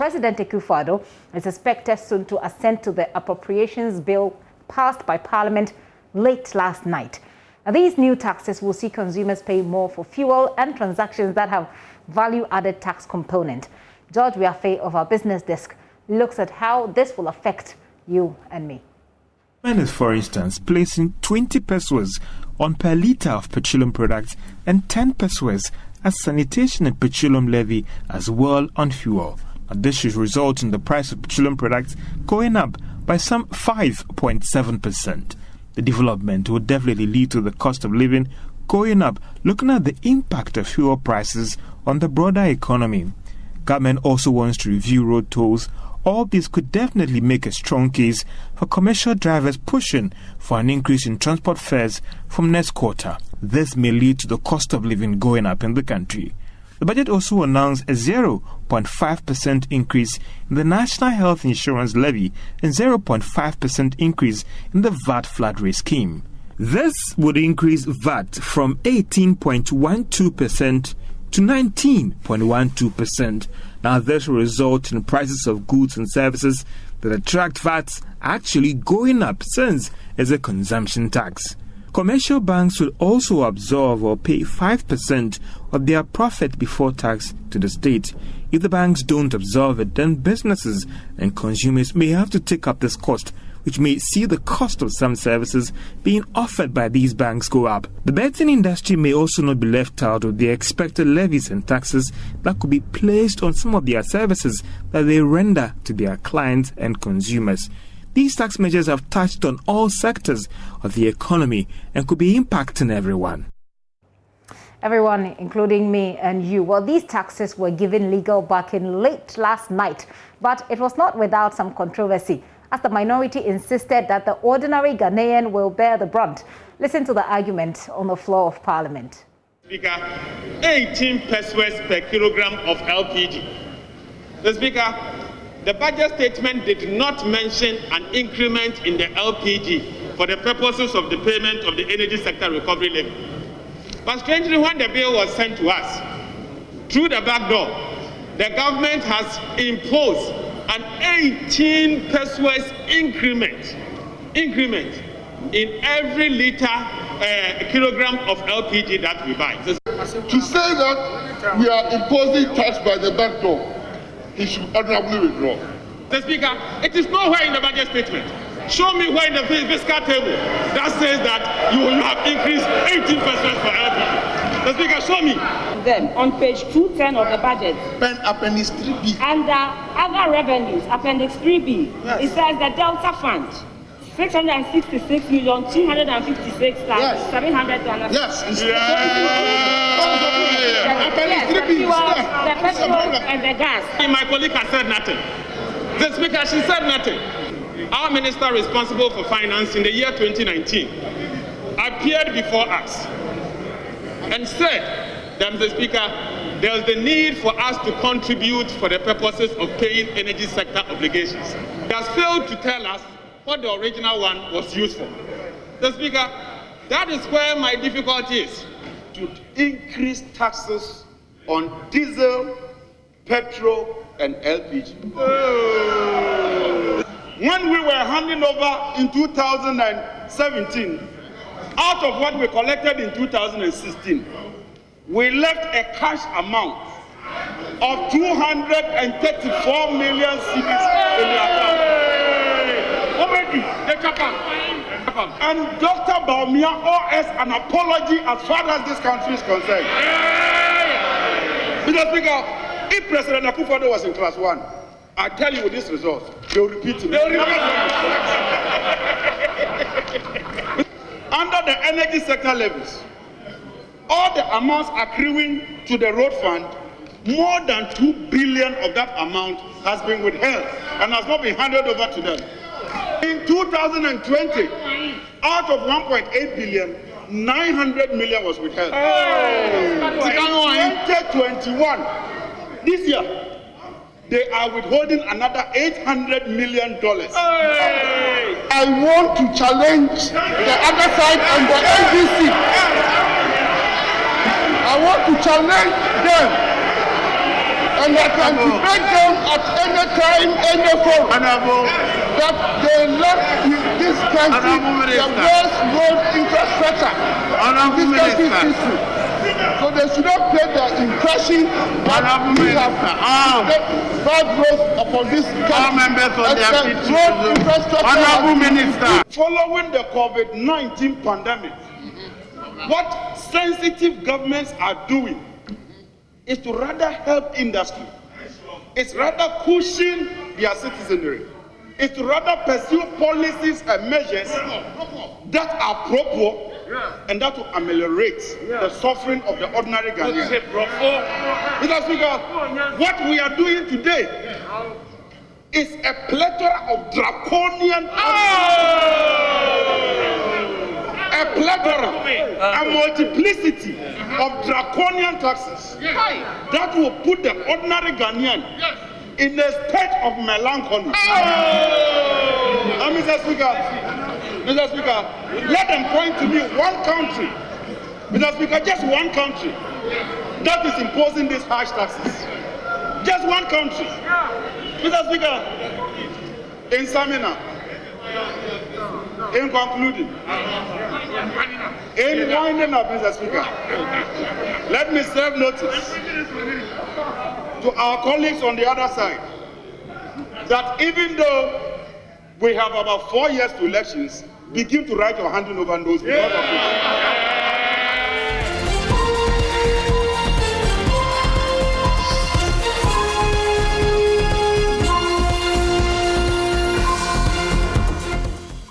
President Akufo-Addo is expected soon to assent to the Appropriations Bill passed by Parliament late last night. Now, these new taxes will see consumers pay more for fuel and transactions that have value-added tax component. George Wiafe of our business desk looks at how this will affect you and me. Is, for instance, placing 20 pesos on per litre of petroleum products and 10 pesos as sanitation and petroleum levy as well on fuel. Now, this should result in the price of petroleum products going up by some 5.7%. The development will definitely lead to the cost of living going up, looking at the impact of fuel prices on the broader economy. Government also wants to review road tolls. All this could definitely make a strong case for commercial drivers pushing for an increase in transport fares from next quarter. This may lead to the cost of living going up in the country. The budget also announced a 0.5% increase in the National Health Insurance Levy and 0.5% increase in the VAT flat rate scheme. This would increase VAT from 18.12% to 19.12%. Now, this will result in prices of goods and services that attract VAT actually going up since it's a consumption tax. Commercial banks will also absorb or pay 5% of their profit before tax to the state. If the banks don't absorb it, then businesses and consumers may have to take up this cost, which may see the cost of some services being offered by these banks go up. The betting industry may also not be left out of the expected levies and taxes that could be placed on some of their services that they render to their clients and consumers. These tax measures have touched on all sectors of the economy and could be impacting everyone. Everyone, including me and you. Well, these taxes were given legal backing late last night, but it was not without some controversy, as the minority insisted that the ordinary Ghanaian will bear the brunt. Listen to the argument on the floor of Parliament. Speaker, 18 pesos per kilogram of LPG. The Speaker, the budget statement did not mention an increment in the LPG for the purposes of the payment of the energy sector recovery levy. But strangely, when the bill was sent to us, through the back door, the government has imposed an 18 pesos increment in every kilogram of LPG that we buy. To say that we are imposing tax by the back door, he should honorably withdraw. The Speaker, it is nowhere in the budget statement. Show me where in the fiscal table that says that you will have increased 18% for LPG. The Speaker, show me. Then on page 210 of the budget, Appendix 3B. under other revenues, Appendix 3B, yes. It says the Delta Fund, 666,256,700. Yes. The petrol and the gas. My colleague has said nothing. The Speaker, she said nothing. Our minister responsible for finance in the year 2019 appeared before us and said that, Mr. Speaker, there's the need for us to contribute for the purposes of paying energy sector obligations. He has failed to tell us what the original one was used for. Mr. Speaker, that is where my difficulty is. To increase taxes on diesel, petrol, and LPG. When we were handing over in 2017, out of what we collected in 2016, we left a cash amount of 234 million cedis in the account. And Dr. Baumia owes us an apology as far as this country is concerned. Mr. Speaker, if President Akufo-Addo was in class 1, I tell you with this result, they will repeat it. Under the energy sector levies, all the amounts accruing to the road fund, more than 2 billion of that amount has been withheld and has not been handed over to them. In 2020, out of 1.8 billion, 900 million was withheld. In 2021, this year, they are withholding another $800 million. I want to challenge the other side and the NDC. I want to challenge them And I can debate them at any time, any forum, that they left this country the worst road infrastructure in this country's history. So they should not play the impression that we have bad roads upon this country. Road infrastructure. Following the COVID-19 pandemic, what sensitive governments are doing is to rather help industry. It's rather cushion their citizenry. It's to rather pursue policies and measures that are proper and that will ameliorate the suffering of the ordinary Ghanaian. Mr. Speaker, what we are doing today is a plethora of draconian a plethora, a multiplicity of draconian taxes that will put the ordinary Ghanaian in a state of melancholy. Mr. Speaker, let them point to me one country, Mr. Speaker, just one country that is imposing these harsh taxes. Just one country. Mr. Speaker, in Samina, in concluding, in winding up, Mr. Speaker, let me serve notice to our colleagues on the other side that even though we have about 4 years to elections, begin to write your handing over those because of it.